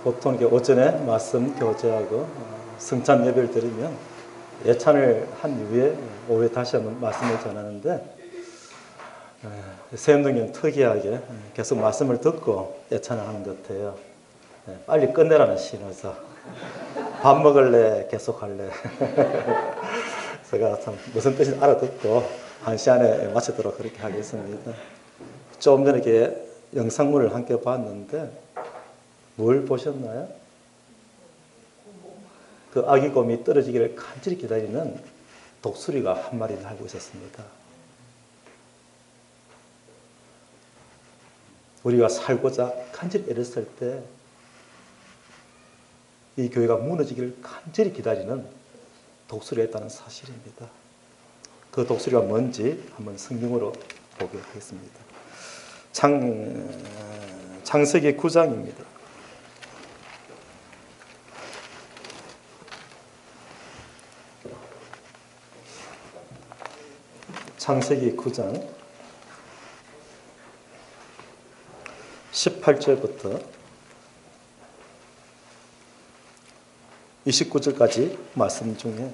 보통 이렇게 오전에 말씀 교제하고 성찬 예배를 드리면 예찬을 한 이후에 오후에 다시 한번 말씀을 전하는데, 세운동교는 특이하게 계속 말씀을 듣고 예찬을 하는 것 같아요. 빨리 끝내라는 신호서. 밥 먹을래? 계속 할래? 제가 참 무슨 뜻인지 알아듣고 1시 안에 마치도록 그렇게 하겠습니다. 조금 전에 이렇게 영상물을 함께 봤는데 뭘 보셨나요? 그 아기곰이 떨어지기를 간절히 기다리는 독수리가 한 마리를 알고 있었습니다. 우리가 살고자 간절히 애를 쓸 때 이 교회가 무너지기를 간절히 기다리는 독수리가 있다는 사실입니다. 그 독수리가 뭔지 한번 성경으로 보게 하겠습니다. 창세기 9장입니다. 창세기 9장 18절부터 29절까지 말씀 중에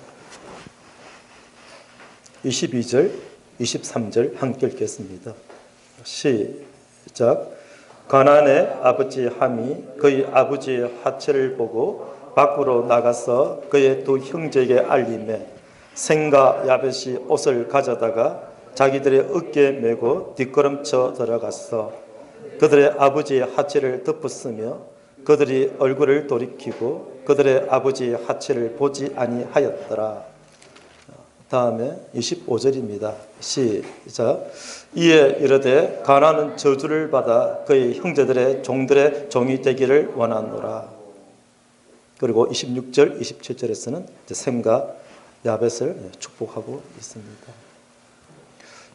22절, 23절 함께 읽겠습니다. 시작. 가나안의 아버지 함이 그의 아버지의 하체를 보고 밖으로 나가서 그의 두 형제에게 알림해 셈과 야벳이 옷을 가져다가 자기들의 어깨에 메고 뒷걸음쳐 들어갔어. 그들의 아버지의 하체를 덮었으며 그들이 얼굴을 돌이키고 그들의 아버지의 하체를 보지 아니하였더라. 다음에 25절입니다. 시작. 이에 이르되 가나안은 저주를 받아 그의 형제들의 종들의 종이 되기를 원하노라. 그리고 26절, 27절에서는 셈과 야벳을 축복하고 있습니다.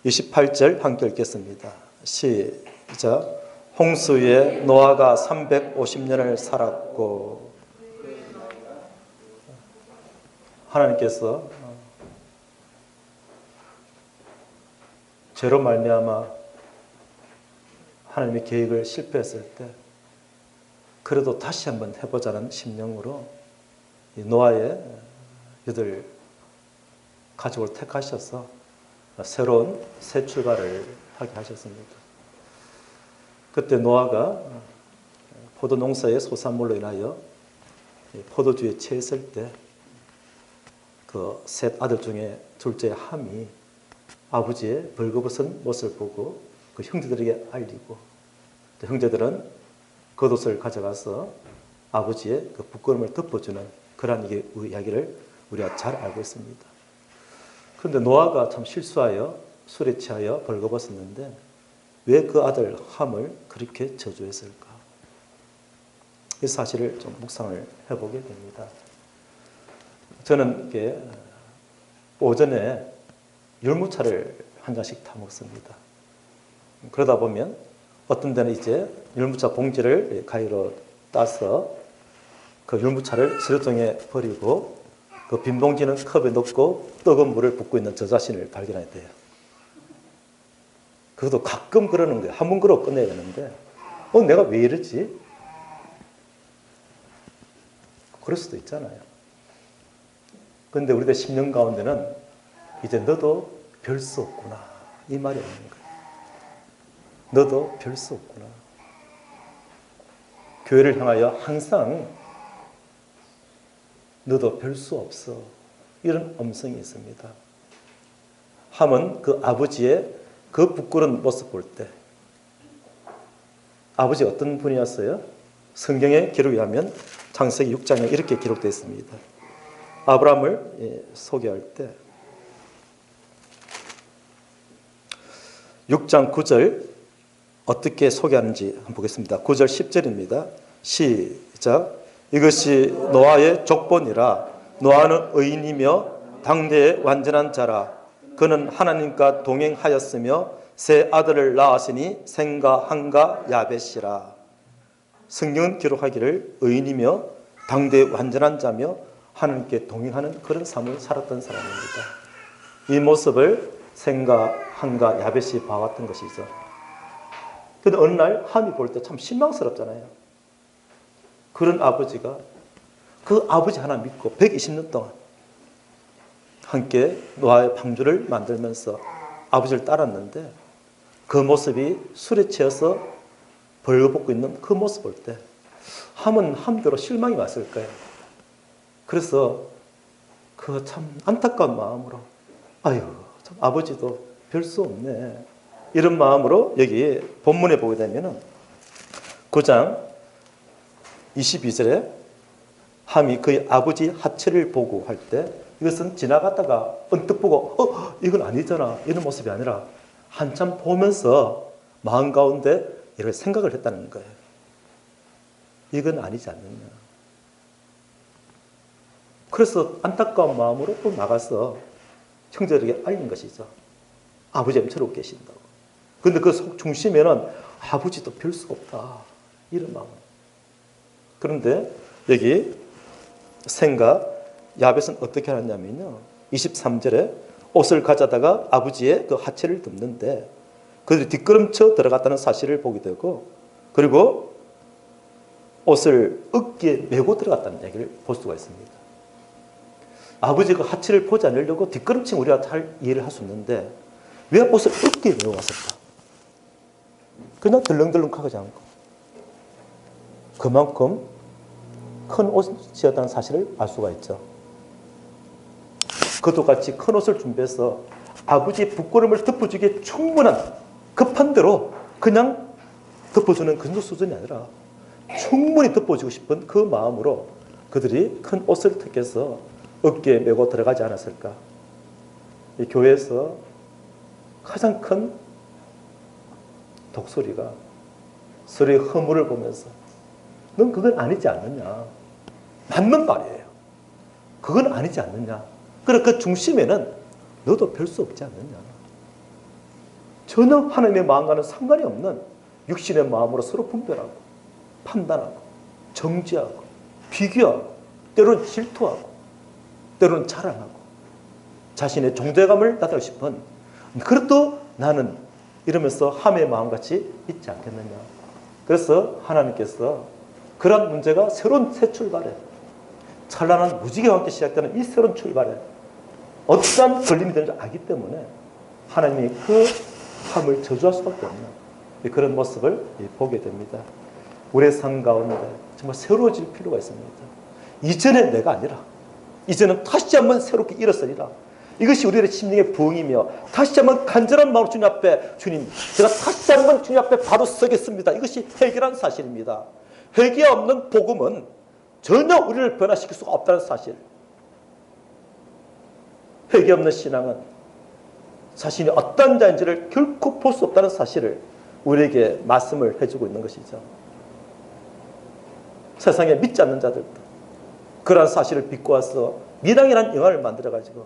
28절 함께 읽겠습니다. 시작. 홍수에 노아가 350년을 살았고, 하나님께서 죄로 말미암아 하나님의 계획을 실패했을 때 그래도 다시 한번 해보자는 심령으로 노아의 그들 가족을 택하셔서 새로운 새 출발을 하게 하셨습니다. 그때 노아가 포도 농사의 소산물로 인하여 포도주에 취했을 때 그 셋 아들 중에 둘째 함이 아버지의 벌거벗은 모습을 보고 그 형제들에게 알리고, 또 형제들은 겉옷을 가져가서 아버지의 그 부끄러움을 덮어주는 그러한 이야기를 우리가 잘 알고 있습니다. 그런데 노아가 참 실수하여 술에 취하여 벌거벗었는데 왜 그 아들 함을 그렇게 저주했을까? 이 사실을 좀 묵상을 해보게 됩니다. 저는 이렇게 오전에 율무차를 한 잔씩 타 먹습니다. 그러다 보면 어떤 데는 이제 율무차 봉지를 가위로 따서 그 율무차를 쓰레통에 버리고 그 빈 봉지는 컵에 넣고 뜨거운 물을 붓고 있는 저 자신을 발견하게 돼요. 그것도 가끔 그러는 거예요. 한 번 그러고 끝내야 되는데 내가 왜 이러지? 그럴 수도 있잖아요. 그런데 우리들 10년 가운데는 이제 너도 별 수 없구나 이 말이 없는 거예요. 너도 별 수 없구나. 교회를 향하여 항상 너도 별 수 없어 이런 음성이 있습니다. 함은 그 아버지의 그 부끄러운 모습 볼 때 아버지 어떤 분이었어요? 성경의 기록에 의하면 창세기 6장에 이렇게 기록되어 있습니다. 아브라함을 소개할 때 6장 9절 어떻게 소개하는지 한번 보겠습니다. 9절 10절입니다. 시작. 이것이 노아의 족본이라. 노아는 의인이며 당대의 완전한 자라. 그는 하나님과 동행하였으며 세 아들을 낳았으니 셈과 함과 야벳이라. 성경은 기록하기를 의인이며 당대의 완전한 자며 하나님께 동행하는 그런 삶을 살았던 사람입니다. 이 모습을 셈과 함과 야벳이 봐왔던 것이죠. 그런데 어느 날 함이 볼 때 참 실망스럽잖아요. 그런 아버지가 그 아버지 하나 믿고 120년 동안 함께 노아의 방주를 만들면서 아버지를 따랐는데 그 모습이 술에 취해서 벌거벗고 있는 그 모습 볼 때 함은 함대로 실망이 왔을 거예요. 그래서 그 참 안타까운 마음으로 아유 참 아버지도 별 수 없네 이런 마음으로 여기 본문에 보게 되면은 9장 22절에 함이 그의 아버지 하체를 보고 할 때 이것은 지나갔다가 언뜻 보고 이건 아니잖아 이런 모습이 아니라 한참 보면서 마음 가운데 이렇게 생각을 했다는 거예요. 이건 아니지 않느냐. 그래서 안타까운 마음으로 또 나가서 형제들에게 알린 것이죠. 아버지 엄청 계신다고. 그런데 그 속 중심에는 아버지도 별 수가 없다 이런 마음. 그런데 여기 셈과 야벳은 어떻게 하냐면요. 23절에 옷을 가져다가 아버지의 그 하체를 덮는데 그들이 뒷걸음쳐 들어갔다는 사실을 보게 되고 그리고 옷을 어깨에 메고 들어갔다는 얘기를 볼 수가 있습니다. 아버지 그 하체를 보지 않으려고 뒷걸음치면 우리가 잘 이해를 할 수 있는데 왜 옷을 어깨에 메고 갔을까? 그냥 덜렁덜렁 하지 않고 그만큼 큰 옷이었다는 사실을 알 수가 있죠. 그것도 같이 큰 옷을 준비해서 아버지의 부끄러움을 덮어주기에 충분한 급한 대로 그냥 덮어주는 그 정도 수준이 아니라 충분히 덮어주고 싶은 그 마음으로 그들이 큰 옷을 택해서 어깨에 메고 들어가지 않았을까. 이 교회에서 가장 큰 독소리가 서로의 허물을 보면서 넌 그건 아니지 않느냐. 맞는 말이에요. 그건 아니지 않느냐. 그래 그 중심에는 너도 별 수 없지 않느냐. 전혀 하나님의 마음과는 상관이 없는 육신의 마음으로 서로 분별하고 판단하고 정죄하고 비교하고 때로는 질투하고 때로는 자랑하고 자신의 존재감을 나타내고 싶은 그래도 나는 이러면서 함의 마음같이 있지 않겠느냐. 그래서 하나님께서 그런 문제가 새로운 새 출발에 찬란한 무지개와 함께 시작되는 이 새로운 출발에 어떠한 걸림이 되는지 알기 때문에 하나님이 그 함을 저주할 수밖에 없는 그런 모습을 보게 됩니다. 우리의 삶 가운데 정말 새로워질 필요가 있습니다. 이전의 내가 아니라 이제는 다시 한번 새롭게 일어서리라. 이것이 우리의 심령의 부흥이며 다시 한번 간절한 마음으로 주님 앞에 주님 제가 다시 한번 주님 앞에 바로 서겠습니다. 이것이 회개란 사실입니다. 회개 없는 복음은 전혀 우리를 변화시킬 수가 없다는 사실. 회개 없는 신앙은 자신이 어떤 자인지를 결코 볼 수 없다는 사실을 우리에게 말씀을 해주고 있는 것이죠. 세상에 믿지 않는 자들도 그러한 사실을 믿고 와서 미당이라는 영화를 만들어가지고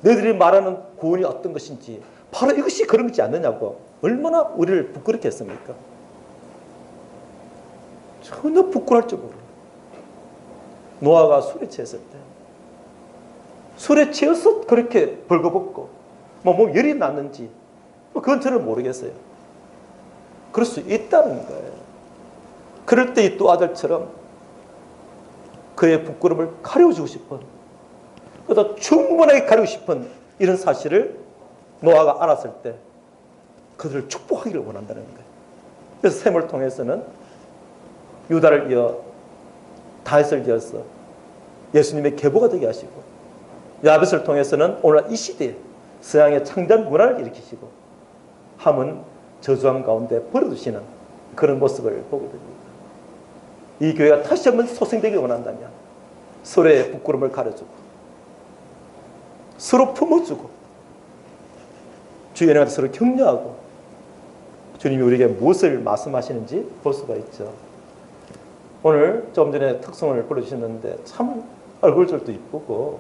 너희들이 말하는 구원이 어떤 것인지 바로 이것이 그런 것이 않느냐고 얼마나 우리를 부끄럽게 했습니까? 전혀 부끄러울 줄 모르는 노아가 술에 취했을 때 술에 취해서 그렇게 벌거벗고 뭐 열이 났는지 그건 저는 모르겠어요. 그럴 수 있다는 거예요. 그럴 때 이 또 아들처럼 그의 부끄러움을 가려주고 싶은 그래도 충분하게 가리고 싶은 이런 사실을 노아가 알았을 때 그들을 축복하기를 원한다는 거예요. 그래서 셈을 통해서는 유다를 이어 다윗을 이어서 예수님의 계보가 되게 하시고 야벳을 통해서는 오늘 이 시대에 서양의 창단 문화를 일으키시고 함은 저주함 가운데 버려두시는 그런 모습을 보게 됩니다. 이 교회가 다시 한번 소생되기 원한다면 서로의 부끄러움을 가려주고 서로 품어주고 주인한테 서로 격려하고 주님이 우리에게 무엇을 말씀하시는지 볼 수가 있죠. 오늘 좀 전에 특송을 불러주셨는데 참 얼굴들도 이쁘고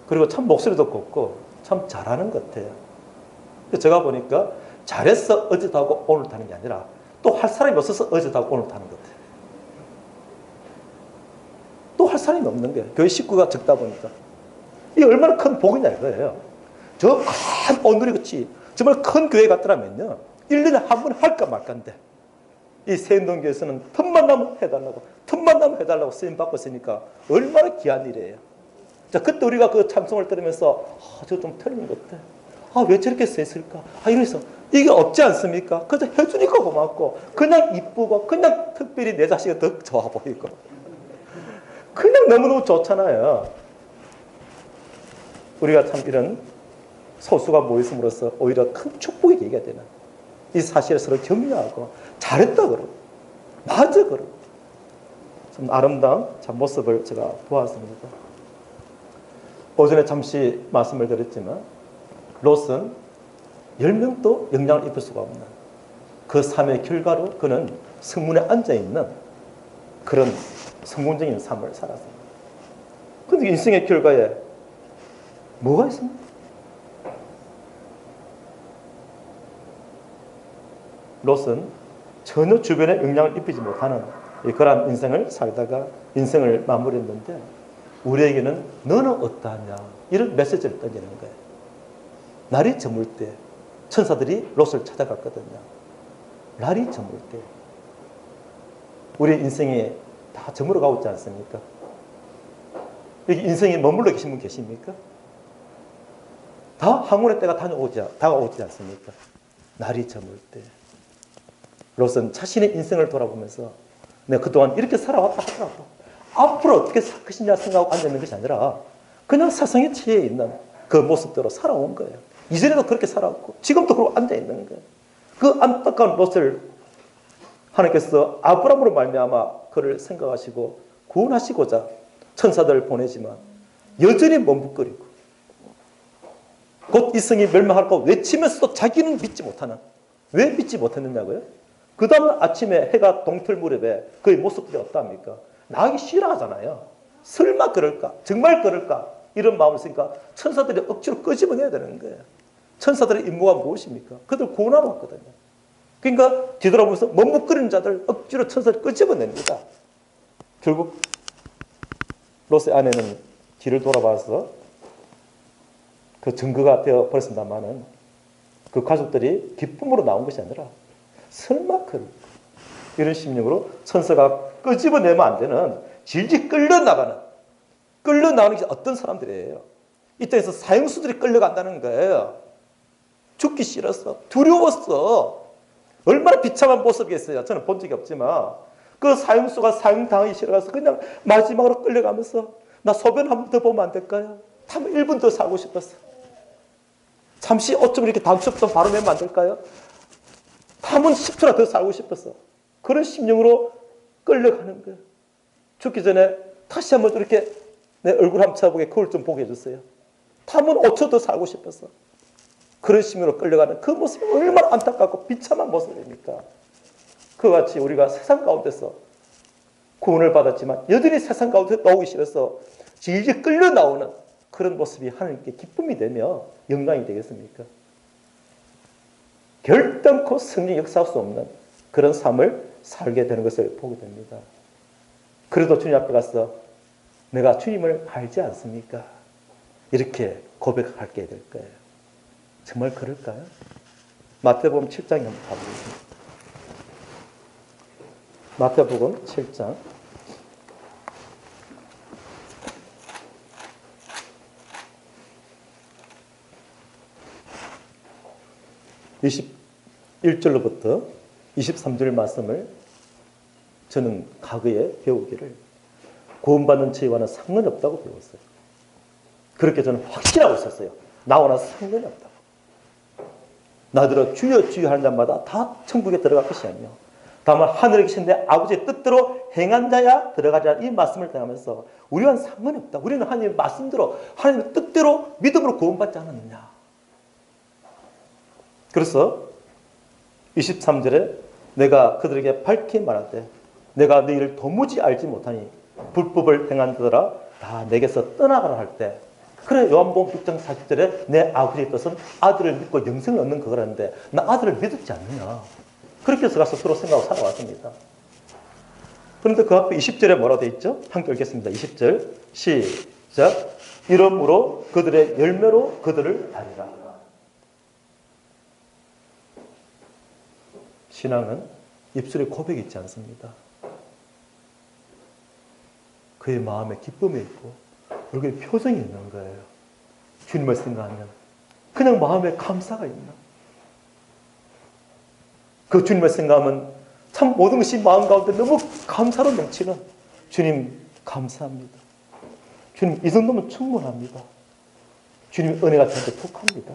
그리고 참 목소리도 곱고 참 잘하는 것 같아요. 제가 보니까 잘해서 어제도 하고 오늘도 하는 게 아니라 또 할 사람이 없어서 어제도 하고 오늘도 하는 것 같아요. 또 할 사람이 없는 거예요. 교회 식구가 적다 보니까. 이게 얼마나 큰 복이냐 이거예요. 저 큰 온누리 같이 정말 큰 교회 같더라면요 1년에 한 번 할까 말까인데 이 세운동교에서는 틈만 나면 해달라고, 틈만 나면 해달라고 쓰임 받고 있으니까 얼마나 귀한 일이에요. 자, 그때 우리가 그 찬송을 들으면서 저거 좀 틀린 것 같아. 왜 저렇게 써있을까? 이래서 이게 없지 않습니까? 그래서 해주니까 고맙고, 그냥 이쁘고, 그냥 특별히 내 자식이 더 좋아 보이고, 그냥 너무너무 좋잖아요. 우리가 참 이런 소수가 모였음으로써 오히려 큰 축복이 되게 되는 이 사실을 서로 격려하고, 잘했다 그러고, 맞아 그러고, 참 아름다운 참 모습을 제가 보았습니다. 오전에 잠시 말씀을 드렸지만, 롯은 10명도 영향을 입을 수가 없는 그 삶의 결과로 그는 성문에 앉아있는 그런 성공적인 삶을 살았습니다. 그런데 인생의 결과에 뭐가 있습니까? 롯은 전혀 주변에 영향을 입히지 못하는 그러한 인생을 살다가 인생을 마무리했는데, 우리에게는 너는 어떠하냐 이런 메시지를 던지는 거예요. 날이 저물 때 천사들이 롯을 찾아갔거든요. 날이 저물 때 우리 인생이 다 저물어가고 있지 않습니까? 여기 인생에 머물러 계신 분 계십니까? 다 항문의 때가 다가오고 있지 않습니까? 날이 저물 때 롯은 자신의 인생을 돌아보면서 내가 그동안 이렇게 살아왔다 하더라도 앞으로 어떻게 살 것이냐 생각하고 앉아있는 것이 아니라 그냥 세상에 처해 있는 그 모습대로 살아온 거예요. 이전에도 그렇게 살아왔고 지금도 그러고 앉아있는 거예요. 그 안타까운 롯을 하나님께서 아브라함으로 말미암아 그를 생각하시고 구원하시고자 천사들을 보내지만 여전히 머뭇거리고 곧 이성이 멸망할까 외치면서도 자기는 믿지 못하는, 왜 믿지 못했느냐고요? 그 다음 아침에 해가 동틀 무렵에 그의 모습들이 어떠합니까? 나가기 싫어하잖아요. 설마 그럴까? 정말 그럴까? 이런 마음을 쓰니까 천사들이 억지로 끄집어내야 되는 거예요. 천사들의 임무가 무엇입니까? 그들 구원하러 왔거든요. 그러니까 뒤돌아보면서 머뭇거리는 자들 억지로 천사를 끄집어냅니다. 결국 롯의 아내는 뒤를 돌아봐서 그 증거가 되어 버렸습니다만은 그 가족들이 기쁨으로 나온 것이 아니라 설마 그럴까? 이런 심령으로 천사가 끄집어내면 안 되는 질질 끌려나가는 게 어떤 사람들이에요? 이 땅에서 사형수들이 끌려간다는 거예요. 죽기 싫었어. 두려웠어. 얼마나 비참한 모습이겠어요. 저는 본 적이 없지만 그 사형수가 사형당하기 싫어서 그냥 마지막으로 끌려가면서 나 소변 한 번 더 보면 안 될까요? 한 1분 더 살고 싶었어. 잠시 어쩜 이렇게 단추 좀 바로 내면 안 될까요? 탐은 10초나 더 살고 싶었어. 그런 심령으로 끌려가는 거예요. 죽기 전에 다시 한번 이렇게 내 얼굴 한번 쳐보게 거울 좀 보게 해주세요. 탐은 5초 더 살고 싶었어. 그런 심령으로 끌려가는 그 모습이 얼마나 안타깝고 비참한 모습입니까? 그와 같이 우리가 세상 가운데서 구원을 받았지만 여전히 세상 가운데 나오기 싫어서 질질 끌려 나오는 그런 모습이 하나님께 기쁨이 되며 영광이 되겠습니까? 결단코 성령 역사할 수 없는 그런 삶을 살게 되는 것을 보게 됩니다. 그래도 주님 앞에 가서 내가 주님을 알지 않습니까? 이렇게 고백하게 될 거예요. 정말 그럴까요? 마태복음 7장에 한번 가보겠습니다. 마태복음 7장 21절로부터 23절 말씀을 저는 과거에 배우기를 구원받는 죄와는 상관이 없다고 배웠어요. 그렇게 저는 확신하고 있었어요. 나와는 상관이 없다고. 나더러 주여 주여 하는 자마다 다 천국에 들어갈 것이 아니요 다만 하늘에 계신 내 아버지의 뜻대로 행한 자야 들어가리라, 이 말씀을 대하면서 우리와는 상관이 없다. 우리는 하나님의 말씀대로 하나님의 뜻대로 믿음으로 구원받지 않았느냐. 그래서 23절에 내가 그들에게 밝히 말하되 내가 너희를 도무지 알지 못하니 불법을 행한 자들아 다 내게서 떠나가라 할 때, 그래 요한복음 6장 40절에 내 아버지의 뜻은 아들을 믿고 영생을 얻는 그거라는데 나 아들을 믿었지 않느냐. 그렇게 해서 가서 서로 생각하고 살아왔습니다. 그런데 그 앞에 20절에 뭐라고 되어 있죠? 함께 읽겠습니다. 20절 시작. 이러므로 그들의 열매로 그들을 알리라. 신앙은 입술에 고백이 있지 않습니다. 그의 마음에 기쁨이 있고 얼굴에 표정이 있는 거예요. 주님을 생각하면 그냥 마음에 감사가 있나? 그 주님을 생각하면 참 모든 것이 마음 가운데 너무 감사로 넘치는 주님 감사합니다. 주님 이 정도면 충분합니다. 주님 은혜가 저한테 톡합니다.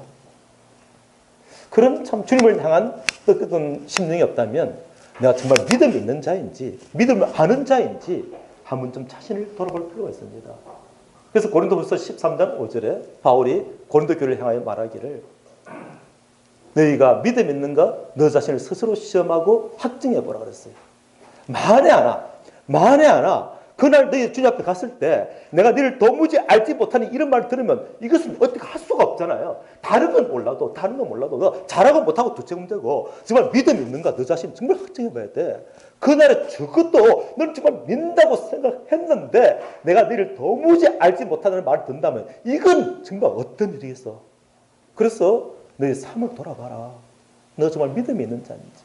그런 참 주님을 향한 어떤 심령이 없다면 내가 정말 믿음이 있는 자인지 믿음을 아는 자인지 한번 좀 자신을 돌아볼 필요가 있습니다. 그래서 고린도후서 13장 5절에 바울이 고린도 교회를 향하여 말하기를 너희가 믿음 있는가? 너 자신을 스스로 시험하고 확증해 보라 그랬어요. 만에 하나 그날 너희 주님 앞에 갔을 때 내가 너를 도무지 알지 못하니 이런 말을 들으면 이것은 어떻게 할 수가 없잖아요. 다른 건 몰라도 너 잘하고 못하고 둘째 문제고 정말 믿음 있는가? 너 자신 정말 확증해 봐야 돼. 그날에 적어도 너는 정말 믿는다고 생각했는데 내가 너를 도무지 알지 못하는 말을 듣는다면 이건 정말 어떤 일이겠어. 그래서 너의 삶을 돌아봐라. 너 정말 믿음이 있는 자인지.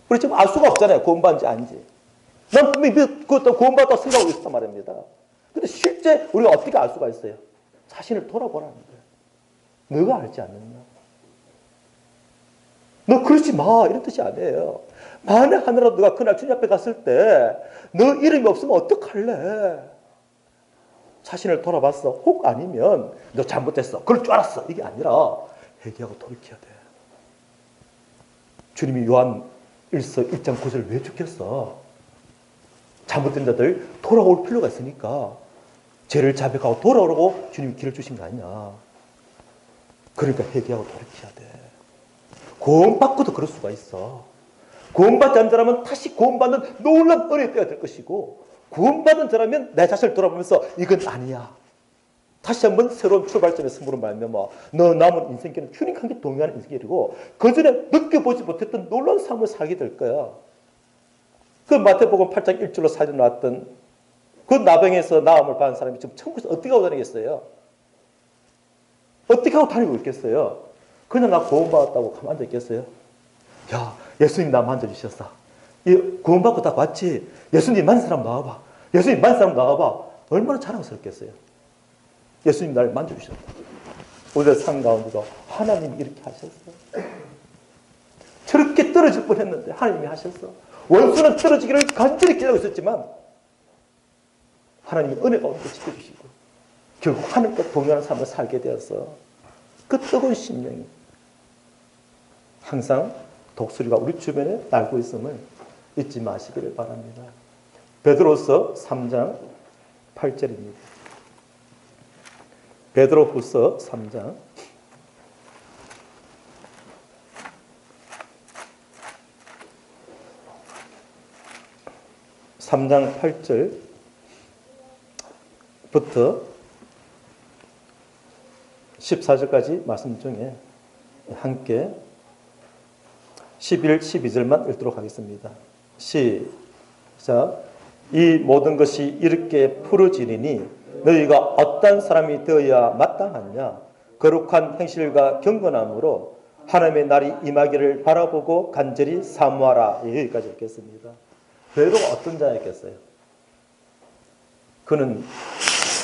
우리 지금 알 수가 없잖아요. 구원받은지 아닌지. 난 분명히 그것도 구원받았다고 생각하고 있었단 말입니다. 근데 실제 우리가 어떻게 알 수가 있어요? 자신을 돌아보라는 거예요. 너가 알지 않느냐? 너 그러지 마. 이런 뜻이 아니에요. 만에 하나라도 너가 그날 주님 앞에 갔을 때 너 이름이 없으면 어떡할래? 자신을 돌아봤어. 혹 아니면 너 잘못했어. 그럴 줄 알았어. 이게 아니라 회개하고 돌이켜야 돼. 주님이 요한 1장 9절 왜 죽였어? 잘못된 자들 돌아올 필요가 있으니까 죄를 자백하고 돌아오라고 주님이 길을 주신 거 아니냐. 그러니까 회개하고 돌이켜야 돼. 구원받고도 그럴 수가 있어. 구원받지 않은 자라면 다시 구원받는 놀라운 은혜의 때가 될 것이고 구원받은 자라면 내 자신을 돌아보면서 이건 아니야. 다시 한번 새로운 출발점의 승부를 말미암아 너 남은 인생길은 주님과 함께 동행하는 인생길이고 그전에 느껴보지 못했던 놀라운 삶을 살게 될 거야. 그 마태복음 8장 1절로 4절 나왔던 그 나병에서 나음을 받은 사람이 지금 천국에서 어떻게 하고 다니겠어요? 어떻게 하고 다니고 있겠어요? 그냥 나 구원받았다고 가만히 앉아 있겠어요? 야, 예수님 나 만져주셨어. 구원받고 딱 왔지? 예수님 만 사람 나와봐. 예수님 만 사람 나와봐. 얼마나 자랑스럽겠어요? 예수님 나를 만져주셨다. 오늘 삶 가운데도 하나님이 이렇게 하셨어. 저렇게 떨어질 뻔했는데 하나님이 하셨어. 원수는 떨어지기를 간절히 기다리고 있었지만 하나님이 은혜 가운데 지켜주시고 결국 하늘과 동행하는 삶을 살게 되어서 그 뜨거운 심령이 항상 독수리가 우리 주변에 날고 있음을 잊지 마시기를 바랍니다. 베드로서 3장 8절입니다. 베드로후서 3장 8절부터 14절까지 말씀 중에 함께 11, 12절만 읽도록 하겠습니다. 시작. 이 모든 것이 이렇게 풀어지리니 너희가 어떤 사람이 되어야 마땅하냐? 거룩한 행실과 경건함으로 하나님의 날이 임하기를 바라보고 간절히 사모하라. 여기까지 읽겠습니다. 베드로가 어떤 자였겠어요? 그는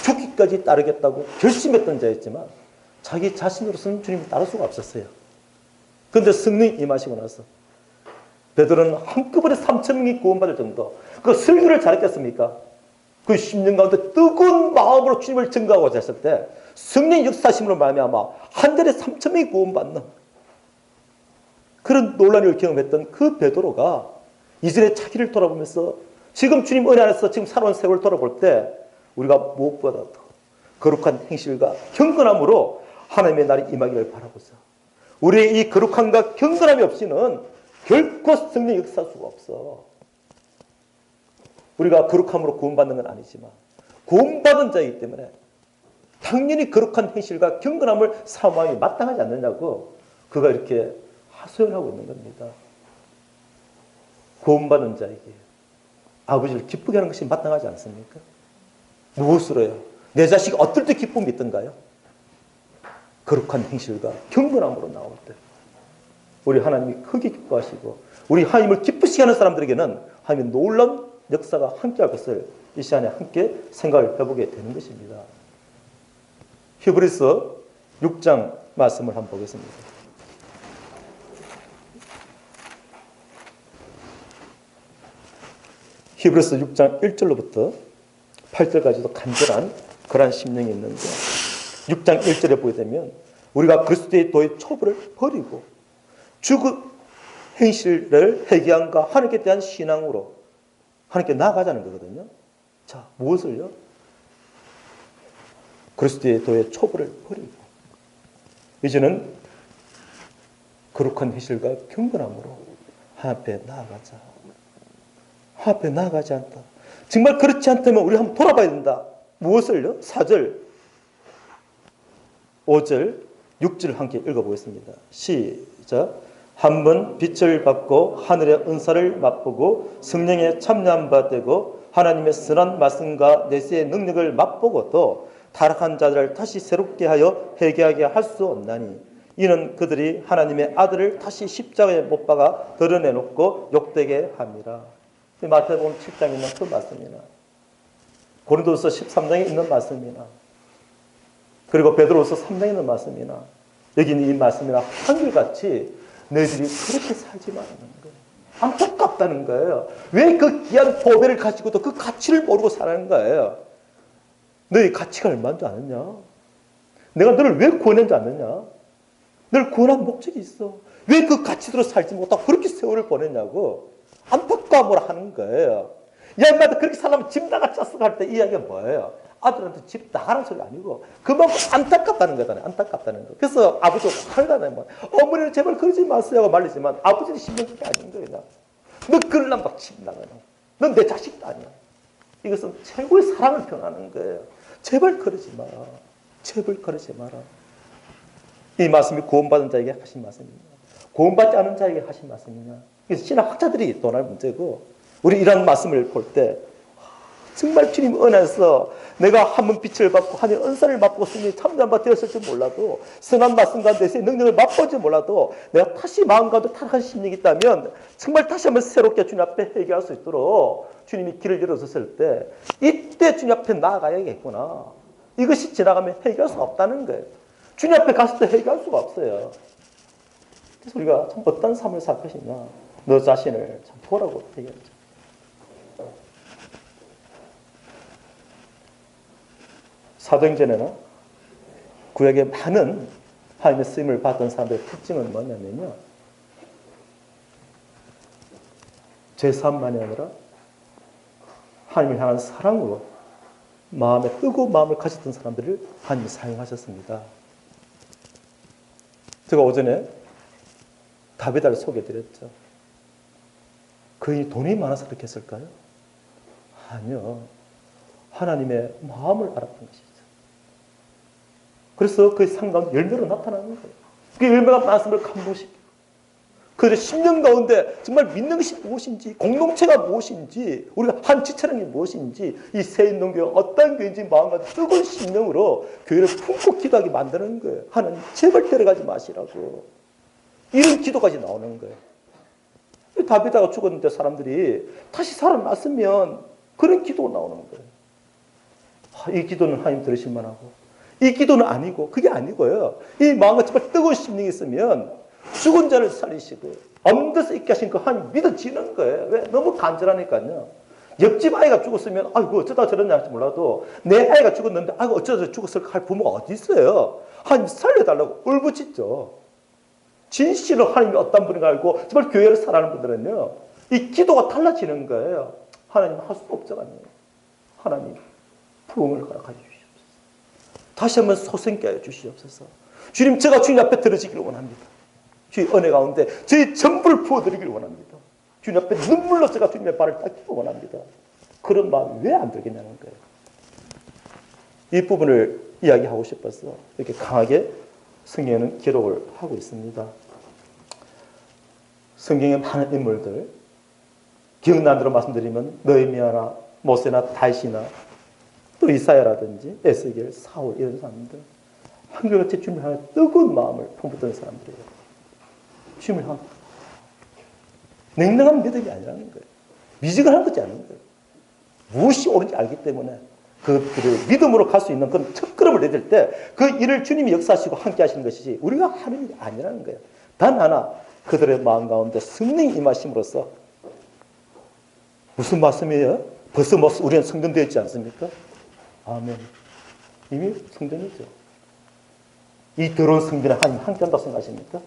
죽기까지 따르겠다고 결심했던 자였지만 자기 자신으로서는 주님을 따를 수가 없었어요. 그런데 성령이 임하시고 나서 베드로는 한꺼번에 3,000명이 구원받을 정도. 그 설교를 잘했겠습니까? 그 10년 가운데 뜨거운 마음으로 주님을 증거하고자 했을 때 성령의 역사심으로 말미암아 한 달에 3,000명이 구원받는 그런 논란을 경험했던 그 베드로가 이전에 자기를 돌아보면서 지금 주님 은혜 안에서 지금 살아온 세월을 돌아볼 때 우리가 무엇보다도 거룩한 행실과 경건함으로 하나님의 날이 임하기를 바라보자. 우리의 이 거룩함과 경건함이 없이는 결코 성령의 역사할 수가 없어. 우리가 거룩함으로 구원받는 건 아니지만 구원받은 자이기 때문에 당연히 거룩한 행실과 경건함을 사모함이 마땅하지 않느냐고 그가 이렇게 하소연하고 있는 겁니다. 구원받은 자에게 아버지를 기쁘게 하는 것이 마땅하지 않습니까? 무엇으로요? 내 자식이 어떨 때 기쁨이 있던가요? 거룩한 행실과 경건함으로 나올 때. 우리 하나님이 크게 기뻐하시고 우리 하나님을 기쁘시게 하는 사람들에게는 하나님의 놀라운 역사가 함께할 것을 이 시간에 함께 생각을 해보게 되는 것입니다. 히브리서 6장 말씀을 한번 보겠습니다. 히브리서 6장 1절로부터 8절까지도 간절한 그러한 심령이 있는데 6장 1절에 보게 되면 우리가 그리스도의 도의 초보를 버리고 죽은 행실을 회개함과 하나님께 대한 신앙으로 하나님께 나아가자는 거거든요. 자, 무엇을요? 그리스도의 도의 초보를 버리고 이제는 거룩한 행실과 경건함으로 하나님 앞에 나아가자. 하나님 앞에 나아가지 않다. 정말 그렇지 않다면 우리 한번 돌아봐야 된다. 무엇을요? 4절, 5절, 6절 함께 읽어보겠습니다. 시작. 한 번 빛을 받고 하늘의 은사를 맛보고 성령에 참여한 바 되고 하나님의 선한 말씀과 내세의 능력을 맛보고 또 타락한 자들을 다시 새롭게 하여 회개하게 할 수 없나니 이는 그들이 하나님의 아들을 다시 십자가에 못 박아 드러내놓고 욕되게 합니다. 마태복음 7장에 있는 그 말씀이나 고린도서 13장에 있는 말씀이나 그리고 베드로서 3장에 있는 말씀이나 여기 있는 이 말씀이나 한결같이 너희들이 그렇게 살지 말라는 거예요. 안타깝다는 거예요. 왜 그 귀한 보배를 가지고도 그 가치를 모르고 살아가는 거예요. 너희 가치가 얼마인 줄 아느냐? 내가 너를 왜 구원한 줄 아느냐? 너를 구원한 목적이 있어. 왜 그 가치대로 살지 못하고 그렇게 세월을 보냈냐고 안타까움을 하는 거예요. 야, 인마다 그렇게 살려면 집 나가 짰어 할 때 이야기가 뭐예요? 아들한테 집 나가라는 소리가 아니고 그만큼 안타깝다는 거잖아요. 안타깝다는 거. 그래서 아버지가 화를 어머니는 제발 그러지 마세요 하고 말리지만 아버지는 신경 쓰는 게 아닌 거예요. 너 그러려면 막 집 나가요. 넌 내 자식도 아니야. 이것은 최고의 사랑을 표현하는 거예요. 제발 그러지 마라. 제발 그러지 마라. 이 말씀이 구원받은 자에게 하신 말씀입니다. 구원받지 않은 자에게 하신 말씀이냐. 그래서 신학학자들이 논할 문제고 우리 이런 말씀을 볼 때 정말 주님 은혜에서 내가 한 번 빛을 받고 하늘 은사를 맛보고 승리에 참여한 바 되었을지 몰라도 선한 말씀과 내세의 능력을 맛보지 몰라도 내가 다시 마음 가운데 타락한 심령이 있다면 정말 다시 한번 새롭게 주님 앞에 회개할 수 있도록 주님이 길을 열어줬을 때 이때 주님 앞에 나아가야겠구나. 이것이 지나가면 회개할 수가 없다는 거예요. 주님 앞에 갔을 때 회개할 수가 없어요. 그래서 우리가 참 어떤 삶을 살 것이냐. 너 자신을 참 보라고 얘기하죠. 사도행전에는 구약의 많은 하나님의 쓰임을 받던 사람들의 특징은 뭐냐면요. 죄사함만이 아니라 하나님을 향한 사랑으로 마음에 뜨거운 마음을 가졌던 사람들을 하나님이 사용하셨습니다. 제가 오전에 다비다를 소개해드렸죠. 그의 돈이 많아서 그렇게 했을까요? 아니요. 하나님의 마음을 알았던 것이죠. 그래서 그 상가운데 열매로 나타나는 거예요. 그 열매가 말씀을 감동시키고 그들의 심령 가운데 정말 믿는 것이 무엇인지 공동체가 무엇인지 우리가 한 지체라는 게 무엇인지 이 새인동교회가 어떤 교회인지 마음과 뜨거운 심령으로 교회를 품고 기도하게 만드는 거예요. 하나님 제발 데려가지 마시라고. 이런 기도까지 나오는 거예요. 다비다가 죽었는데 사람들이 다시 살아났으면 그런 기도가 나오는 거예요. 이 기도는 하나님 들으실 만하고 이 기도는 아니고 그게 아니고요. 이 마음과 정말 뜨거운 심령이 있으면 죽은 자를 살리시고 없는 데서 있게 하신 그 하나님 믿어지는 거예요. 왜? 너무 간절하니까요. 옆집 아이가 죽었으면 아이고 어쩌다 저러냐 할지 몰라도 내 아이가 죽었는데 아이고 어쩌다 죽었을까 할 부모가 어디 있어요. 하나님 살려달라고 울부짖죠. 진실로 하나님이 어떤 분인가 알고 정말 교회를 살아가는 분들은요. 이 기도가 달라지는 거예요. 하나님 할 수 없죠. 하나님 부흥을 허락해 주시옵소서. 다시 한번 소생케 하여 주시옵소서. 주님 제가 주님 앞에 들어지기를 원합니다. 주의 은혜 가운데 저희 전부를 부어드리기를 원합니다. 주님 앞에 눈물로 제가 주님의 발을 닦기를 원합니다. 그런 마음이 왜 안 들겠냐는 거예요. 이 부분을 이야기하고 싶어서 이렇게 강하게 성경에는 기록을 하고 있습니다. 성경의 많은 인물들 기억나는 대로 말씀드리면 느헤미야나 모세나 다윗이나 또 이사야라든지 에스겔, 사울 이런 사람들 한결같이 주님 향해 뜨거운 마음을 품었던 사람들이에요. 주님을 향한 냉랭한 믿음이 아니라는 거예요. 미지근한 것이 아닌 거예요. 무엇이 옳은지 알기 때문에 그들의 믿음으로 갈 수 있는 그런 첫걸음을 내딜 때 그 일을 주님이 역사하시고 함께 하시는 것이지 우리가 하는 일이 아니라는 거예요. 단 하나 그들의 마음 가운데 성령이 임하심으로써 무슨 말씀이에요? 벌써 우리는 성전되어 있지 않습니까? 아멘. 이미 성전이죠. 이 더러운 성전에 하나님 함께한다고 생각하십니까?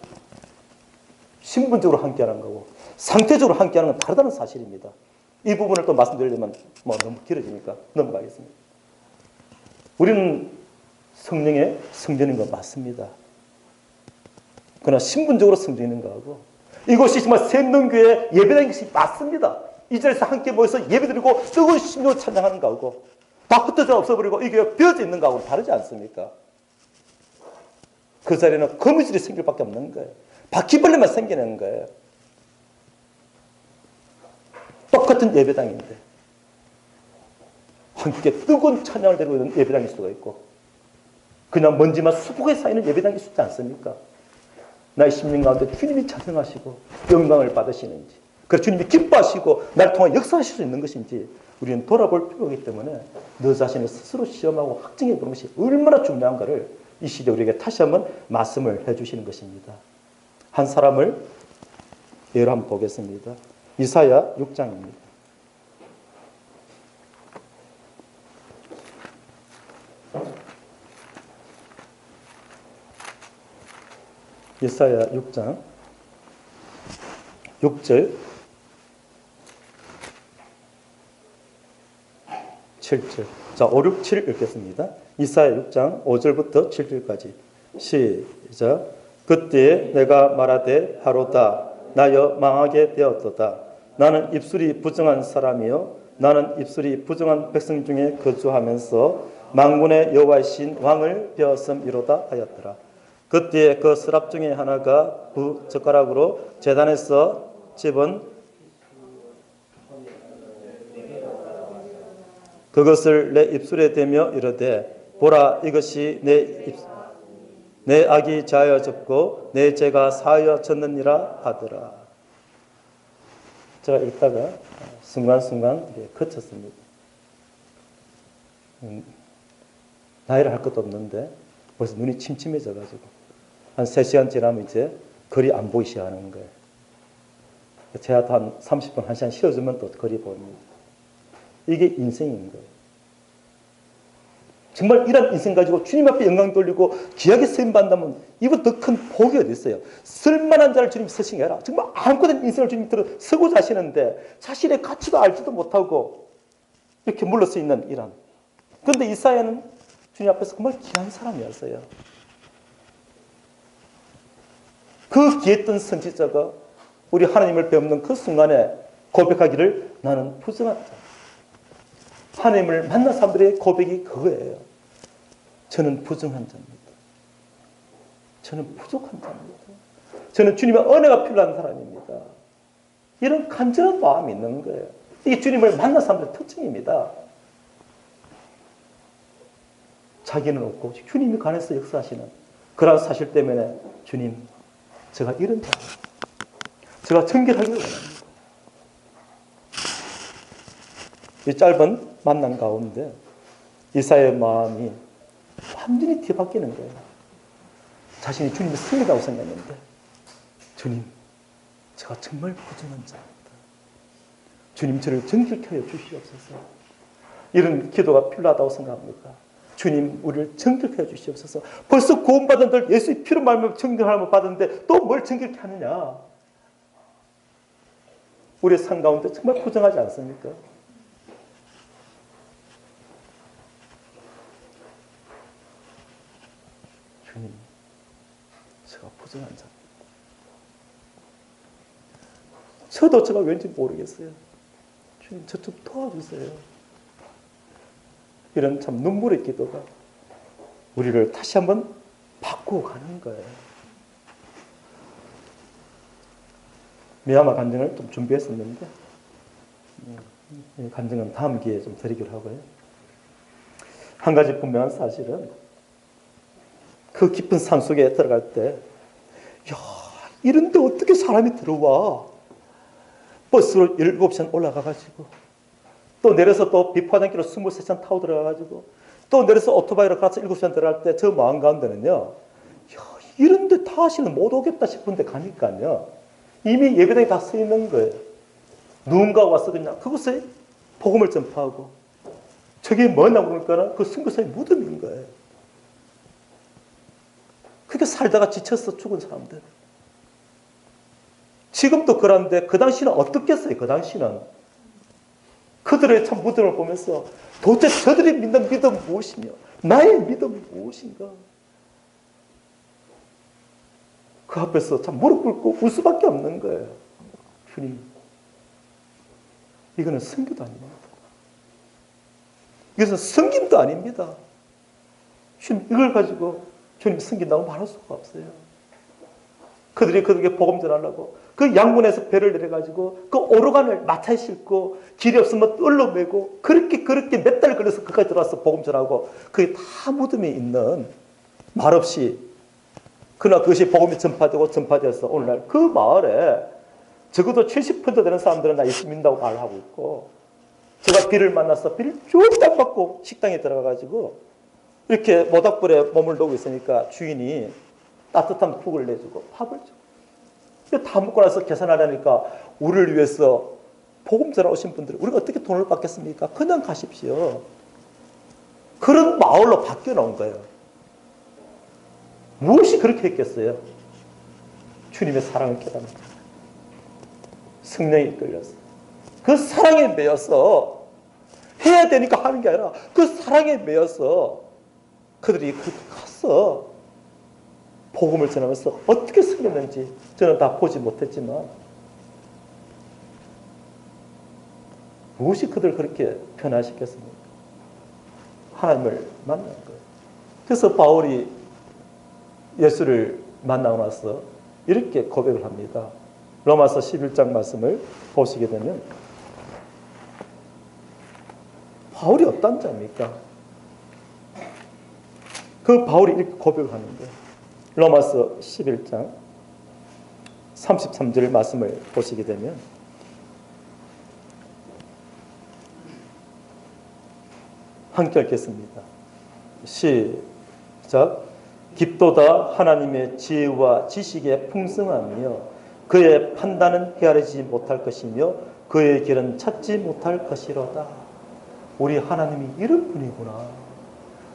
신분적으로 함께하는 거고 상태적으로 함께하는 건 다르다는 사실입니다. 이 부분을 또 말씀드리려면 너무 길어지니까 넘어가겠습니다. 우리는 성령의 성전인 건 맞습니다. 그러나 신분적으로 성전인 거하고 이곳이 정말 생명교회 예배당인 것이 맞습니다. 이 자리에서 함께 모여서 예배드리고 뜨거운 심령을 찬양하는 거하고 다 흩어져 없어버리고 이 교회가 비어져 있는 거하고는 다르지 않습니까? 그 자리에는 거미줄이 생길 밖에 없는 거예요. 바퀴벌레만 생기는 거예요. 똑같은 예배당인데 함께 뜨거운 찬양을 드리고 있는 예배당일 수가 있고 그냥 먼지만 수북에 쌓이는 예배당일 수 있지 않습니까? 나의 심령 가운데 주님이 찬양하시고 영광을 받으시는지 그래서 주님이 기뻐하시고 나를 통해 역사하실 수 있는 것인지 우리는 돌아볼 필요가 있기 때문에 너 자신을 스스로 시험하고 확증해 보는 것이 얼마나 중요한가를 이 시대에 우리에게 다시 한번 말씀을 해주시는 것입니다. 한 사람을 예로 한번 보겠습니다. 이사야 6장입니다. 이사야 6장 6절 7절 자 5, 6, 7 읽겠습니다. 이사야 6장 5절부터 7절까지 시작. 그때에 내가 말하되 하로다 나여 망하게 되었도다. 나는 입술이 부정한 사람이요 나는 입술이 부정한 백성 중에 거주하면서 만군의 여호와이신 왕을 배웠음이로다 하였더라. 그때에 그 서랍 중에 하나가 젓가락으로 제단에서 집은 그것을 내 입술에 대며 이르되 보라 이것이 내 악이 자하여 졌고 내 죄가 사하여 졌느니라 하더라. 제가 읽다가 순간순간 그쳤습니다. 나이를 할 것도 없는데 벌써 눈이 침침해져가지고 한 3시간 지나면 이제 거리 안 보이기 시작하는 거예요. 제가 한 30분, 1시간 쉬어주면 또 거리 보입니다. 이게 인생인 거예요. 정말 이런 인생 가지고 주님 앞에 영광 돌리고 귀하게 쓰임받는다면 이보다 더 큰 복이 어디 있어요. 쓸만한 자를 주님 서칭 해라. 정말 아무것도 인생을 주님 들어 서고자 하시는데 자신의 가치도 알지도 못하고 이렇게 물러서 있는 이런. 그런데 이사야는 주님 앞에서 정말 귀한 사람이었어요. 그 귀했던 선지자가 우리 하나님을 배우는 그 순간에 고백하기를 나는 부정한 자. 하나님을 만난 사람들의 고백이 그거예요. 저는 부정한 자입니다. 저는 부족한 자입니다. 저는 주님의 은혜가 필요한 사람입니다. 이런 간절한 마음이 있는 거예요. 이게 주님을 만난 사람들의 특징입니다. 자기는 없고 주님이 관해서 역사하시는 그런 사실 때문에 주님, 제가 이런 자예요. 제가 정결하기를 원합니다. 이 짧은 만남 가운데 이사야의 마음이 완전히 뒤바뀌는 거예요. 자신이 주님의 승리라고 생각했는데 주님, 제가 정말 부정한 자입니다. 주님, 저를 정결케 하여 주시옵소서. 이런 기도가 필요하다고 생각합니다. 주님, 우리를 정결케 하여 주시옵소서. 벌써 구원받은 들 예수의 피로 말미암아 정결함을 받았는데 또 뭘 정결케 하느냐. 우리의 삶 가운데 정말 부정하지 않습니까? 주님, 제가 부정한 자입니다. 저도 제가 왠지 모르겠어요. 주님, 저 좀 도와주세요. 이런 참 눈물의 기도가 우리를 다시 한번 바꾸고 가는 거예요. 미야마 간증을 좀 준비했었는데 이 간증은 다음 기회에 좀 드리기로 하고요. 한 가지 분명한 사실은 그 깊은 산 속에 들어갈 때 이런데 어떻게 사람이 들어와? 버스로 7시간 올라가가지고 또 내려서 또 비포장길로 23시간 타고 들어가가지고 또 내려서 오토바이로 가서 7시간 들어갈 때 저 마음 가운데는요, 이런데 다시는 못 오겠다 싶은데 가니까요, 이미 예배당에 다 서 있는 거예요. 누군가가 와서 그냥 그곳에 복음을 전파하고, 저게 뭐냐고 그러니까 그 선교사의 무덤인 거예요. 그게 살다가 지쳐서 죽은 사람들. 지금도 그런데 그 당시는 어떻겠어요? 그 당시는. 그들의 참 무덤을 보면서 도대체 저들이 믿는 믿음은 무엇이며 나의 믿음은 무엇인가? 그 앞에서 참 무릎 꿇고 울 수밖에 없는 거예요. 주님, 이거는 선교도 아닙니다. 이것은 성김도 아닙니다. 주님, 이걸 가지고 주님 섬긴다고 말할 수가 없어요. 그들이 그들에게 복음 전하려고 그 양문에서 배를 내려가지고 그 오르간을 마차에 싣고 길이 없으면 뜰로 메고 그렇게 몇 달 걸려서 그까지 들어와서 복음 전하고, 그게 다 무덤에 있는, 말없이 그러나 그것이 복음이 전파되어서 오늘날 그 마을에 적어도 70% 되는 사람들은 나 예수 믿는다고 말하고 있고, 제가 비를 만나서 비를 쭉 맞고 식당에 들어가가지고 이렇게 모닥불에 몸을 놓고 있으니까 주인이 따뜻한 국을 내주고 밥을 주고, 다 먹고 나서 계산하려니까 우리를 위해서 복음 전하 오신 분들이 우리가 어떻게 돈을 받겠습니까? 그냥 가십시오. 그런 마을로 바뀌어 놓은 거예요. 무엇이 그렇게 했겠어요? 주님의 사랑을 깨닫는 거예요. 성령이 이끌려서 그 사랑에 매여서 해야 되니까 하는 게 아니라 그 사랑에 매여서 그들이 그렇게 가서 복음을 전하면서 어떻게 섬겼는지 저는 다 보지 못했지만, 무엇이 그들을 그렇게 변화시켰습니까? 하나님을 만난 거예요. 그래서 바울이 예수를 만나고 나서 이렇게 고백을 합니다. 로마서 11장 말씀을 보시게 되면 바울이 어떤 자입니까? 그 바울이 이렇게 고백을 하는데, 로마서 11장 33절 말씀을 보시게 되면 함께 읽겠습니다. 시작. 깊도다 하나님의 지혜와 지식의 풍성함이며 그의 판단은 헤아리지 못할 것이며 그의 길은 찾지 못할 것이로다. 우리 하나님이 이런 분이구나.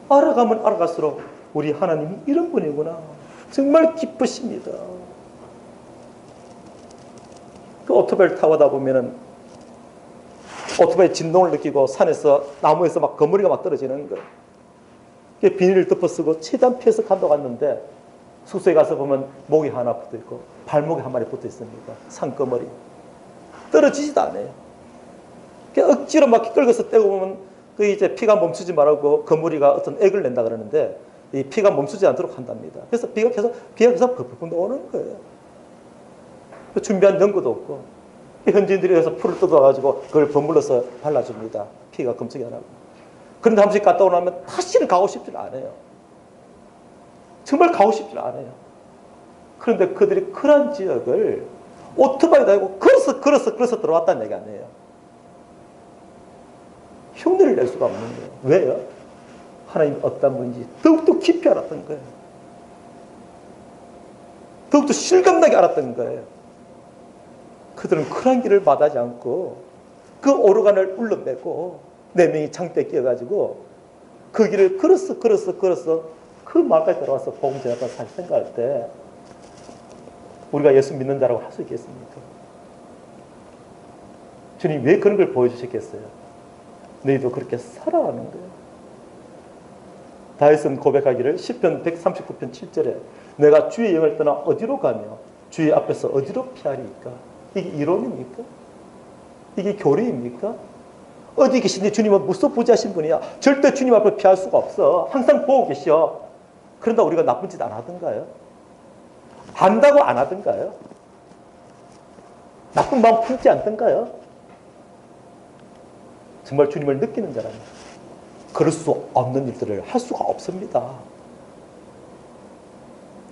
알아가면 알아갈수록 우리 하나님이 이런 분이구나. 정말 기쁘십니다. 그 오토바이를 타고 가다 보면은 오토바이 진동을 느끼고 산에서 나무에서 막 거머리가 막 떨어지는 거예요. 비닐을 덮어쓰고 최대한 피해서 간다고 갔는데 숙소에 가서 보면 목이 하나 붙어 있고 발목에 한 마리 붙어 있습니다. 산거머리. 떨어지지도 않아요. 억지로 막 끌고서 떼고 보면 그 이제 피가 멈추지 말라고 거머리가 어떤 액을 낸다 그러는데 이 피가 멈추지 않도록 한답니다. 그래서 비가 계속 펄펄 오는 거예요. 준비한 연고도 없고 현지인들이 가서 풀을 뜯어가지고 그걸 버물러서 발라줍니다. 피가 검색이 안 하고. 그런데 한 번씩 갔다 오면 다시는 가고 싶지 않아요. 정말 가고 싶지 않아요. 그런데 그들이 그런 지역을 오토바이 다니고 걸어서 들어왔다는 얘기 아니에요. 흉내를 낼 수가 없는 거예요. 왜요? 하나님이 어떤 분인지 더욱더 깊이 알았던 거예요. 더욱더 실감나게 알았던 거예요. 그들은 그런 길을 마다하지 않고 그 오르간을 울러매고 4명이 창대에 끼어가지고 그 길을 걸어서 그 마을까지 들어와서 복음 전하다 사실 생각할 때 우리가 예수 믿는 자라고 할 수 있겠습니까? 주님 왜 그런 걸 보여주셨겠어요? 너희도 그렇게 살아가는 거예요. 다윗은 고백하기를 시편 139편 7절에 내가 주의 영을 떠나 어디로 가며 주의 앞에서 어디로 피하리까? 이게 이론입니까? 이게 교리입니까? 어디 계신데 주님은 무소부지하신 분이야. 절대 주님 앞을 피할 수가 없어. 항상 보고 계셔. 그런다 우리가 나쁜 짓 안 하던가요? 안다고 안 하던가요? 나쁜 마음 품지 않던가요? 정말 주님을 느끼는 자라면 그럴 수 없는 일들을 할 수가 없습니다.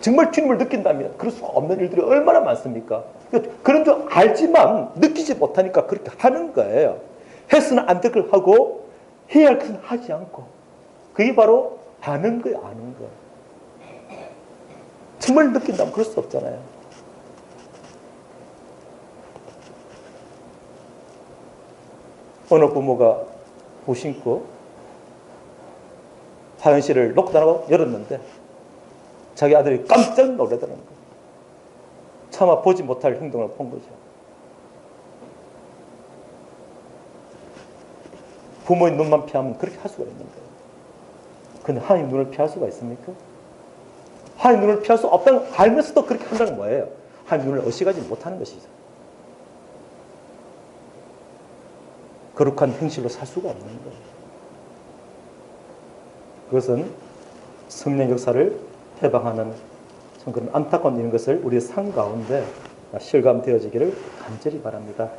정말 주님을 느낀다면 그럴 수 없는 일들이 얼마나 많습니까? 그런 줄 알지만 느끼지 못하니까 그렇게 하는 거예요. 해서는 안 될 걸 하고 해야 할 것은 하지 않고. 그게 바로 아는 거예요. 아는 거. 정말 느낀다면 그럴 수 없잖아요. 어느 부모가 무심코 화장실을 녹단하고 열었는데 자기 아들이 깜짝 놀라더라는 거예요. 차마 보지 못할 행동을 본 거죠. 부모의 눈만 피하면 그렇게 할 수가 있는 거예요. 그런데 하나님 눈을 피할 수가 있습니까? 하나님 눈을 피할 수 없다는 걸 알면서도 그렇게 한다는 거예요. 하나님 눈을 의식하지 못하는 것이죠. 거룩한 행실로 살 수가 없는 거예요. 그것은 성령 역사를 해방하는 그런 안타까운 일인 것을 우리의 삶 가운데 실감되어지기를 간절히 바랍니다.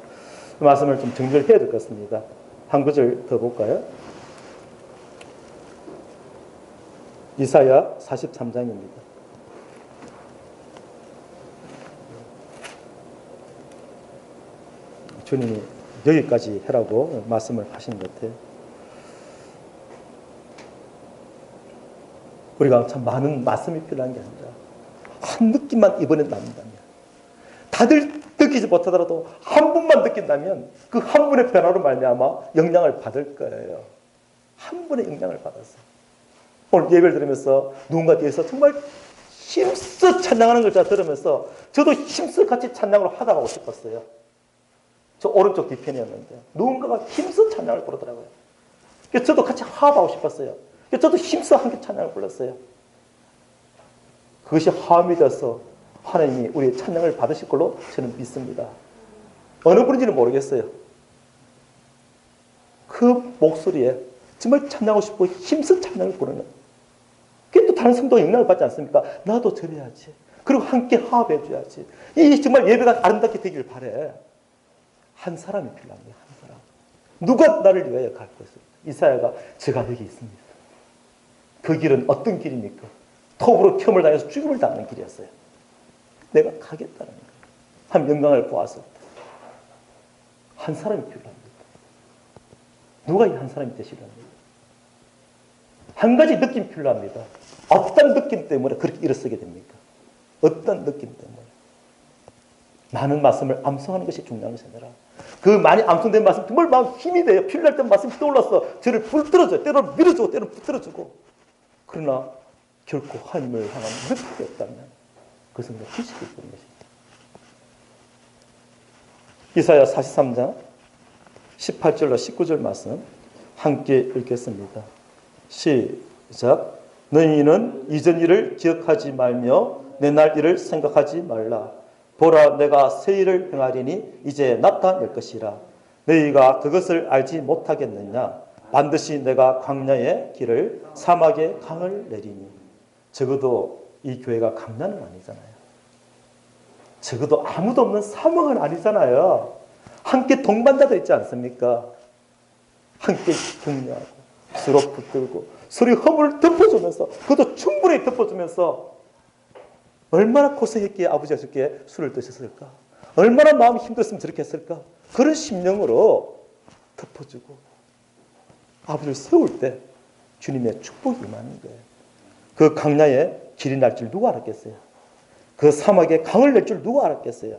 그 말씀을 좀 정리를 해야 될 것 같습니다. 한 구절 더 볼까요? 이사야 43장입니다. 주님이 여기까지 해라고 말씀을 하신 것 같아요. 우리가 참 많은 말씀이 필요한 게 아니라 한 느낌만 이번에 남는다면, 다들 느끼지 못하더라도 한 분만 느낀다면 그 한 분의 변화로 말미암아 영향을 받을 거예요. 한 분의 영향을 받았어요. 오늘 예배를 들으면서 누군가 뒤에서 정말 힘써 찬양하는 걸 제가 들으면서 저도 힘써 같이 찬양을 하다가고 싶었어요. 저 오른쪽 뒤편이었는데 누군가가 힘써 찬양을 부르더라고요. 그래서 저도 같이 화합하고 싶었어요. 그래서 저도 힘써 함께 찬양을 불렀어요. 그것이 화음이 돼서 하나님이 우리의 찬양을 받으실 걸로 저는 믿습니다. 어느 분인지는 모르겠어요. 그 목소리에 정말 찬양하고 싶고 힘써 찬양을 부르는, 그게 또 다른 성도가 영향을 받지 않습니까? 나도 저래야지. 그리고 함께 화합해 줘야지. 이 정말 예배가 아름답게 되길 바래. 한 사람이 필요합니다. 한 사람. 누가 나를 위하여 갈 것을. 이사야가 제가 여기 있습니다. 그 길은 어떤 길입니까? 톱으로 켬을 당해서 죽음을 당하는 길이었어요. 내가 가겠다는 거예요. 한 영광을 보았을 때. 한 사람이 필요합니다. 누가 이 한 사람이 되시렵니까? 한 가지 느낌 필요합니다. 어떤 느낌 때문에 그렇게 일어서게 됩니까? 어떤 느낌 때문에? 많은 말씀을 암송하는 것이 중요한 것이 아니라 그 많이 암송된 말씀 정말 마음 힘이 돼요. 필요할 때 말씀이 떠올라서 저를 불들어줘요. 때로는 밀어주고 때로는 붙들어주고. 그러나 결코 하나님을 향한 느낌이 없다면 그것은 그냥 지식이 있는 것입니다. 이사야 43장 18절로 19절 말씀 함께 읽겠습니다. 시작. 너희는 이전 일을 기억하지 말며 내날 일을 생각하지 말라. 보라, 내가 새 일을 행하리니 이제 나타낼 것이라. 너희가 그것을 알지 못하겠느냐? 반드시 내가 광야의 길을 사막의 강을 내리니. 적어도 이 교회가 강야는 아니잖아요. 적어도 아무도 없는 사막은 아니잖아요. 함께 동반자도 있지 않습니까? 함께 격려하고 서로 붙들고 서로 허물을 덮어주면서, 그것도 충분히 덮어주면서 얼마나 고생했기에 아버지가 저렇게 술을 드셨을까? 얼마나 마음이 힘들었으면 저렇게 했을까? 그런 심령으로 덮어주고 아버지를 세울 때 주님의 축복이 임하는 거예요. 그 강야에 길이 날 줄 누가 알았겠어요? 그 사막에 강을 낼 줄 누가 알았겠어요?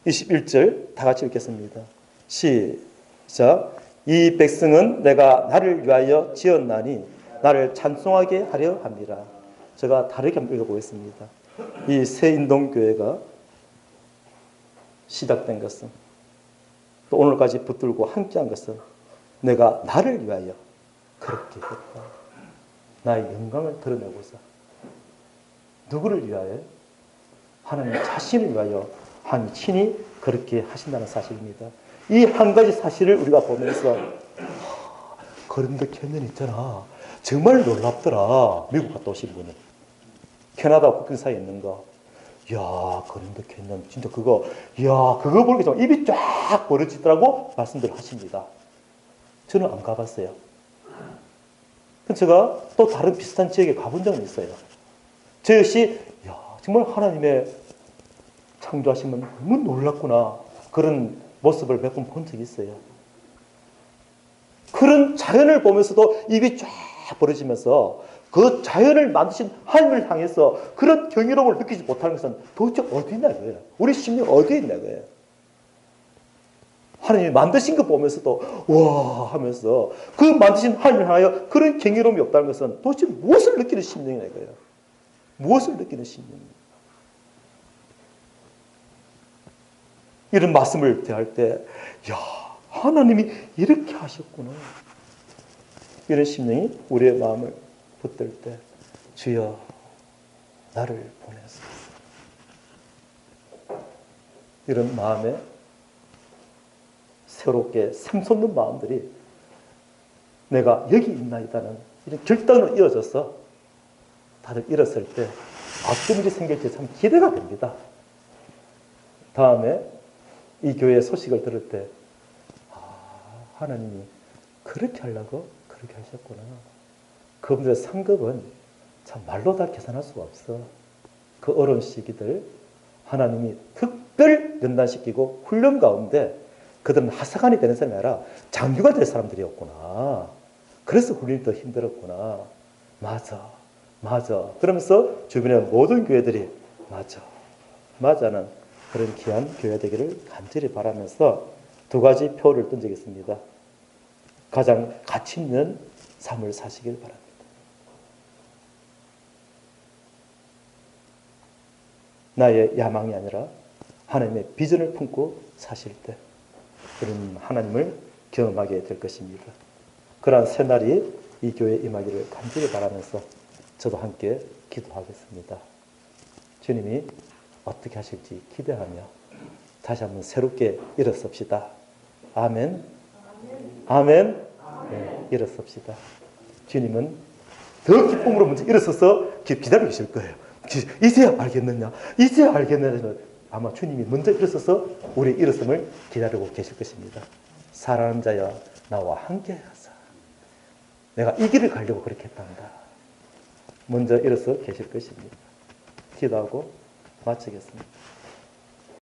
21절 다 같이 읽겠습니다. 시작. 이 백성은 내가 나를 위하여 지었나니 나를 찬송하게 하려 합니다. 제가 다르게 한번 읽어보겠습니다. 이 새인동교회가 시작된 것은, 또 오늘까지 붙들고 함께한 것은 내가 나를 위하여 그렇게 했다. 나의 영광을 드러내고자. 누구를 위하여? 하나님 자신을 위하여 하나님 친히 그렇게 하신다는 사실입니다. 이 한 가지 사실을 우리가 보면서 거린더 캐년 있잖아. 정말 놀랍더라. 미국 갔다 오신 분은. 캐나다 국경사에 있는 거. 이야, 거린더 캐년 진짜 그거, 이야, 그거 보니까 좀 입이 쫙 벌어지더라고 말씀들을 하십니다. 저는 안 가봤어요. 제가 또 다른 비슷한 지역에 가본 적은 있어요. 저 역시 정말 하나님의 창조하시면 너무 놀랐구나. 그런 모습을 몇 번 본 적이 있어요. 그런 자연을 보면서도 입이 쫙 벌어지면서 그 자연을 만드신 하나님을 향해서 그런 경이로움을 느끼지 못하는 것은 도대체 어디 있나 거예요. 우리 심령 어디에 있나 거예요. 하나님이 만드신 것 보면서도 와 하면서 그 만드신 하나님을 향하여 그런 경이로움이 없다는 것은 도대체 무엇을 느끼는 심령이냐 거예요. 무엇을 느끼는 심령입니까? 이런 말씀을 대할 때, 하나님이 이렇게 하셨구나. 이런 심령이 우리의 마음을 붙들 때, 주여, 나를 보내소서. 이런 마음에 새롭게 샘솟는 마음들이 내가 여기 있나이다는 이런 결단으로 이어져서 다들 일었을 때 어떤 일이 생길지 참 기대가 됩니다. 다음에 이 교회의 소식을 들을 때 하나님이 그렇게 하려고 그렇게 하셨구나. 그분들의 상급은 참 말로 다 계산할 수가 없어. 그 어려운 시기들 하나님이 특별 연단시키고 훈련 가운데 그들은 하사관이 되는 사람이 아니라 장교가 될 사람들이었구나. 그래서 훈련이 더 힘들었구나. 맞아. 그러면서 주변의 모든 교회들이 맞아는 그런 귀한 교회 되기를 간절히 바라면서 두 가지 표를 던지겠습니다. 가장 가치 있는 삶을 사시길 바랍니다. 나의 야망이 아니라 하나님의 비전을 품고 사실 때 그런 하나님을 경험하게 될 것입니다. 그러한 새날이 이 교회에 임하기를 간절히 바라면서 저도 함께 기도하겠습니다. 주님이 어떻게 하실지 기대하며 다시 한번 새롭게 일어섭시다. 아멘. 네, 일어섭시다. 주님은 더 기쁨으로 먼저 일어서서 기다리고 계실 거예요. 이제야 알겠느냐? 아마 주님이 먼저 일어서서 우리의 일어섬을 기다리고 계실 것입니다. 사랑하는 자여 나와 함께 하사. 내가 이 길을 가려고 그렇게 했단다. 먼저 일어서 계실 것입니다. 기도하고 마치겠습니다.